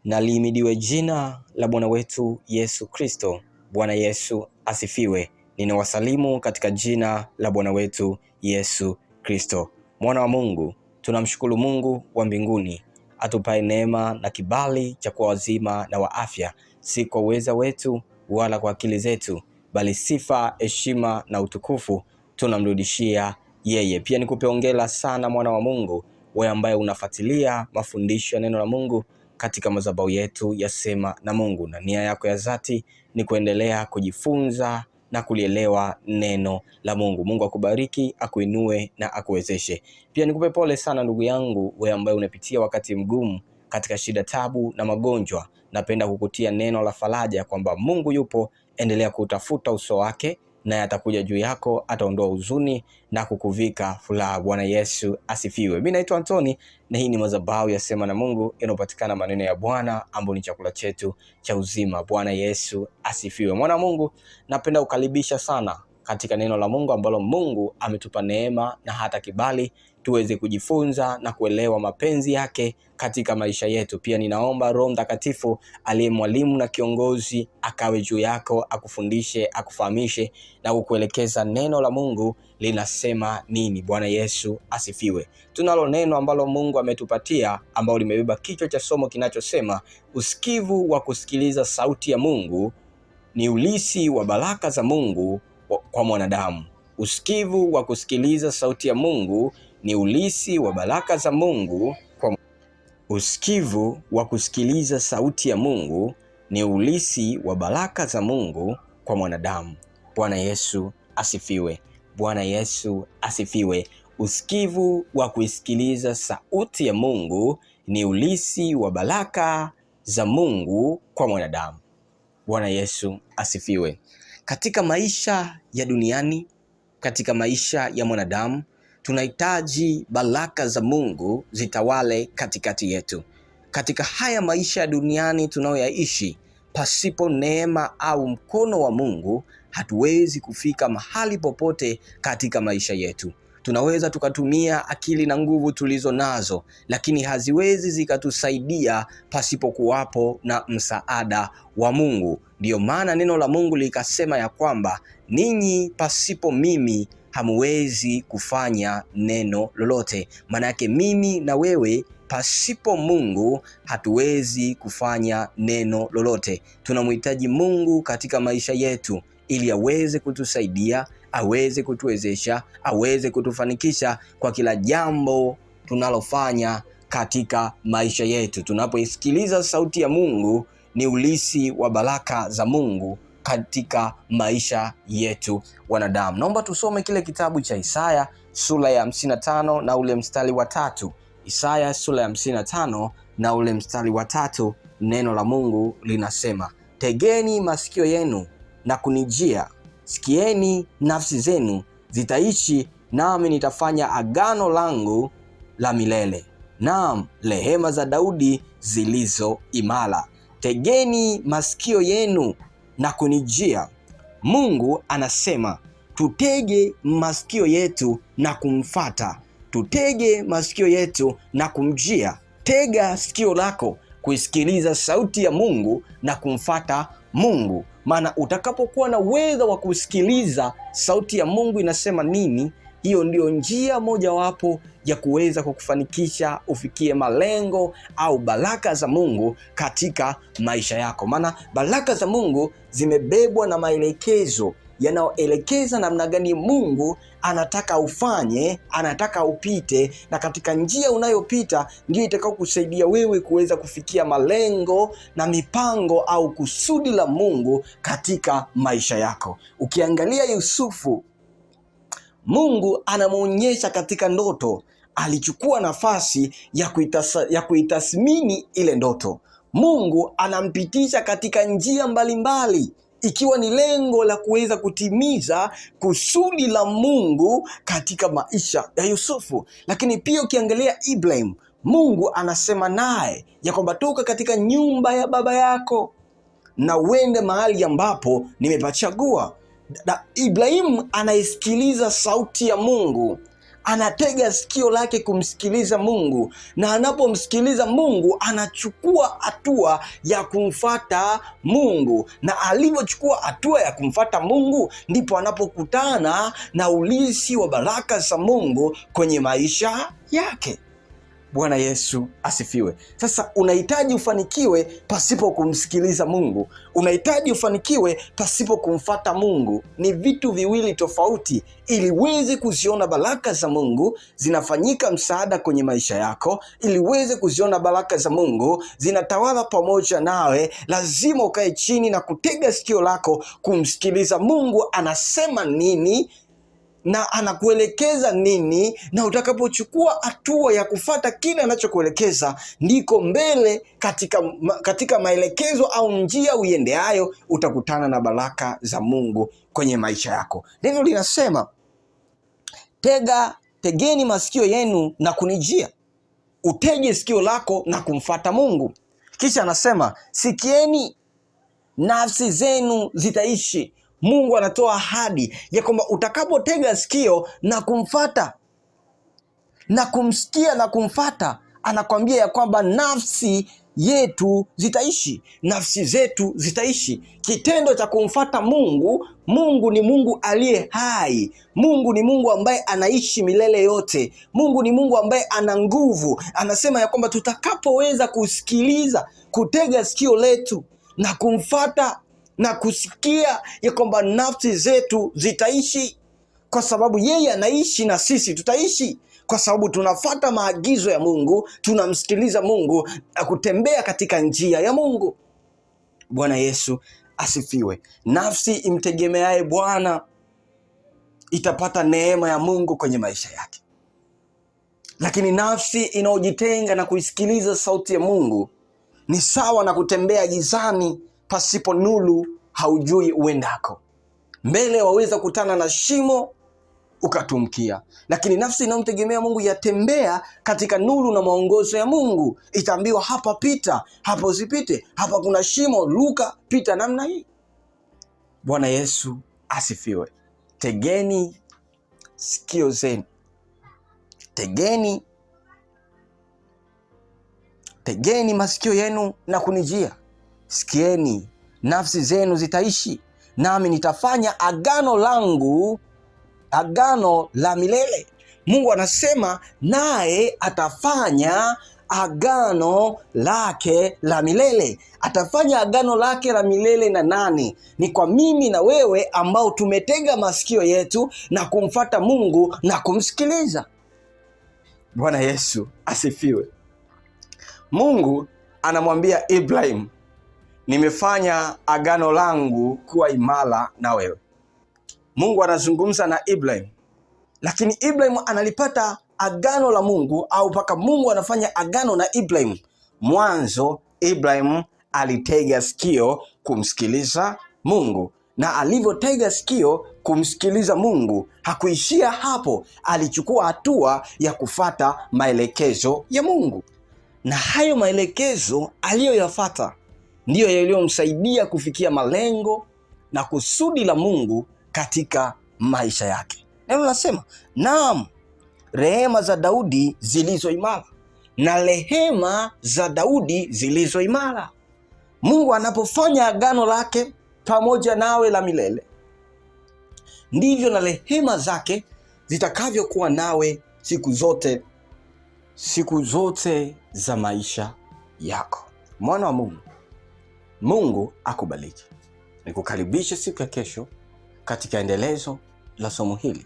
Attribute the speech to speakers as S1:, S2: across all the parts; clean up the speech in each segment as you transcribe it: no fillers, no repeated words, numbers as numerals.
S1: Na lihimidiwe jina la Bwana wetu Yesu Kristo. Bwana Yesu asifiwe. Ninawasalimu katika jina la Bwana wetu Yesu Kristo. Mwana wa Mungu, tunamshukuru Mungu wa mbinguni atupae neema na kibali cha kuwa wazima na wa afya, si kwa uweza wetu wala kwa akili zetu, bali sifa, heshima na utukufu tunamrudishia yeye. Pia nikupe hongera sana mwana wa Mungu, wewe ambaye unafuatilia mafundisho ya neno la Mungu katika madhabahu yetu ya Sema na Mungu, na nia yako ya dhati ni kuendelea kujifunza na kulielewa neno la Mungu. Mungu akubariki, akuinue na akuwezeshe. Pia nikupe pole sana ndugu yangu, wewe ambaye unapitia wakati mgumu katika shida, tabu na magonjwa. Napenda kukutia neno la faraja kwamba Mungu yupo, endelea kutafuta uso wake naye atakuja juu yako, ataondoa huzuni na kukuvika furaha. Bwana Yesu asifiwe. Mimi naitwa Antoni na hii ni madhabahu ya Sema na Mungu, inayopatikana maneno ya Bwana ambayo ni chakula chetu cha uzima. Bwana Yesu asifiwe. Mwana Mungu, napenda kukaribisha sana katika neno la Mungu ambalo Mungu ametupa neema na hata kibali tuweze kujifunza na kuelewa mapenzi yake katika maisha yetu. Pia ninaomba Roho Mtakatifu aliye mwalimu na kiongozi akawe juu yako, akufundishe, akufahamishe na kukuelekeza neno la Mungu linasema nini. Bwana Yesu asifiwe. Tunalo neno ambalo Mungu ametupatia ambalo limebeba kichwa cha somo kinachosema usikivu wa kusikiliza sauti ya Mungu ni ulisi wa baraka za Mungu kwa mwanadamu. Usikivu wa kusikiliza sauti ya Mungu ni ulisi wa baraka za Mungu kwa usikivu wa kusikiliza sauti ya Mungu ni ulisi wa baraka za Mungu kwa mwanadamu. Bwana Yesu asifiwe. Bwana Yesu asifiwe. Usikivu wa kusikiliza sauti ya Mungu ni ulisi wa baraka za Mungu kwa mwanadamu. Bwana Yesu asifiwe. Katika maisha ya duniani, katika maisha ya mwanadamu, tunahitaji baraka za Mungu zitawale katikati yetu. Katika haya maisha ya duniani tunayoyaishi, pasipo neema au mkono wa Mungu, hatuwezi kufika mahali popote katika maisha yetu. Tunaweza tukatumia akili na nguvu tulizo nazo, lakini haziwezi zikatusaidia pasipo kuwapo na msaada wa Mungu. Ndiyo maana neno la Mungu likasema ya kwamba ninyi pasipo mimi hamuwezi kufanya neno lolote. Maana yake mimi na wewe pasipo Mungu hatuwezi kufanya neno lolote. Tunamhitaji Mungu katika maisha yetu ili aweze kutusaidia, aweze kutuwezesha, aweze kutufanikisha kwa kila jambo tunalofanya katika maisha yetu. Tunapoisikiliza sauti ya Mungu ni ulisi wa baraka za Mungu katika maisha yetu wanadamu. Naomba tusome kile kitabu cha Isaya sura ya 55 na ule mstari wa 3. Isaya sura ya 55 na ule mstari wa 3, neno la Mungu linasema, tegeni masikio yenu na kunijia, sikieni nafsi zenu zitaishi, nami nitafanya agano langu la milele, naam rehema za Daudi zilizo imara. Tegeni masikio yenu na kunijia. Mungu anasema tutege masikio yetu na kumfata, tutege masikio yetu na kumjia. Tega sikio lako kuisikiliza sauti ya Mungu na kumfata Mungu, maana utakapokuwa na uwezo wa kusikiliza sauti ya Mungu inasema nini, hiyo ndio njia mojawapo ya kuweza kukufanikisha ufikie malengo au baraka za Mungu katika maisha yako. Maana baraka za Mungu zimebebwa na maelekezo yanayoelekeza namna gani Mungu anataka ufanye, anataka upite, na katika njia unayopita ndio itakao kusaidia wewe kuweza kufikia malengo na mipango au kusudi la Mungu katika maisha yako. Ukiangalia Yusufu, Mungu anamuonyesha katika ndoto, alichukua nafasi ya kuitathmini ile ndoto. Mungu anampitisha katika njia mbalimbali ikiwa ni lengo la kuweza kutimiza kusudi la Mungu katika maisha ya Yusufu. Lakini pia ukiangalia Ibrahim, Mungu anasema naye ya kwamba toka katika nyumba ya baba yako na uende mahali ambapo nimepachagua. Na Ibrahim anaisikiliza sauti ya Mungu, anatega sikio lake kumsikiliza Mungu, na anapomsikiliza Mungu anachukua hatua ya kumfuata Mungu, na alivyochukua hatua ya kumfuata Mungu ndipo anapokutana na ulisi wa baraka za Mungu kwenye maisha yake. Bwana Yesu asifiwe. Sasa unahitaji ufanikiwe pasipo kumsikiliza Mungu. Unahitaji ufanikiwe pasipo kumfuata Mungu. Ni vitu viwili tofauti. Ili uweze kuziona baraka za Mungu zinafanyika msaada kwenye maisha yako, ili uweze kuziona baraka za Mungu zinatawala pamoja nawe, lazima ukae chini na kutega sikio lako kumsikiliza Mungu anasema nini na anakuelekeza nini, na utakapochukua hatua ya kufata kile anachokuelekeza, ndiko mbele katika maelekezo au njia uiendeayo utakutana na baraka za Mungu kwenye maisha yako. Neno linasema tegeni masikio yenu na kunijia. Utege sikio lako na kumfata Mungu. Kisha anasema sikieni, nafsi zenu zitaishi. Mungu anatoa ahadi ya kwamba utakapotega sikio na kumfata na kumsikia na kumfata, anakwambia ya kwamba nafsi yetu zitaishi, nafsi zetu zitaishi. Kitendo cha kumfata Mungu, Mungu ni Mungu aliye hai. Mungu ni Mungu ambaye anaishi milele yote. Mungu ni Mungu ambaye ana nguvu. Anasema ya kwamba tutakapoweza kusikiliza, kutega sikio letu na kumfata na kusikia, ya kwamba nafsi zetu zitaishi, kwa sababu yeye anaishi na sisi tutaishi, kwa sababu tunafuata maagizo ya Mungu, tunamsikiliza Mungu na kutembea katika njia ya Mungu. Bwana Yesu asifiwe. Nafsi imtegemeaye Bwana itapata neema ya Mungu kwenye maisha yake, lakini nafsi inayojitenga na kuisikiliza sauti ya Mungu ni sawa na kutembea gizani pasipo nuru, haujui uendako. Mbele waweza kutana na shimo ukatumkia, lakini nafsi inayomtegemea Mungu yatembea katika nuru na maongozo ya Mungu. Itaambiwa hapa pita, hapa usipite, hapa kuna shimo, luka, pita namna hii. Bwana Yesu asifiwe. Tegeni sikio zenu, tegeni masikio yenu na kunijia. Sikieni, nafsi zenu zitaishi, nami nitafanya agano langu, agano la milele. Mungu anasema naye atafanya agano lake la milele. Atafanya agano lake la milele na nani? Ni kwa mimi na wewe ambao tumetega masikio yetu na kumfuata Mungu na kumsikiliza. Bwana Yesu asifiwe. Mungu anamwambia Ibrahim, nimefanya agano langu kuwa imara na wewe. Mungu anazungumza na Ibrahim, lakini Ibrahim analipata agano la Mungu, au mpaka Mungu anafanya agano na Ibrahim. Mwanzo Ibrahim alitega sikio kumsikiliza Mungu, na alivyotega sikio kumsikiliza Mungu hakuishia hapo, alichukua hatua ya kufata maelekezo ya Mungu, na hayo maelekezo aliyoyafuata ndiyo yaliyomsaidia kufikia malengo na kusudi la Mungu katika maisha yake. Neno nasema, naam, rehema za Daudi zilizo imara, na rehema za Daudi zilizo imara. Mungu anapofanya agano lake pamoja nawe la milele, ndivyo na rehema zake zitakavyokuwa nawe siku zote za maisha yako. Mwana wa Mungu, Mungu akubariki. Nikukaribisha siku ya kesho katika endelezo la somo hili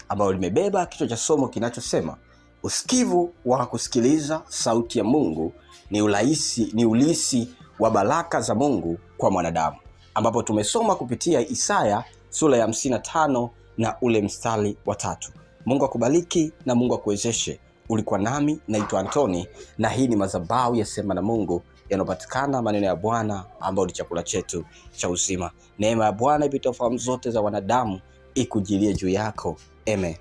S1: ambalo limebeba kichwa cha somo kinachosema usikivu wa kusikiliza sauti ya Mungu ni ulisi wa baraka za Mungu kwa mwanadamu, ambapo tumesoma kupitia Isaya sura ya 55 na ule mstari wa 3. Mungu akubariki na Mungu akuwezeshe. Ulikuwa nami, naitwa Antoni, na hii ni madhabahu ya Sema na Mungu, yanayopatikana maneno ya Bwana ambao ni chakula chetu cha uzima. Neema ya Bwana ipita fahamu zote za wanadamu ikujilie juu yako. Amen.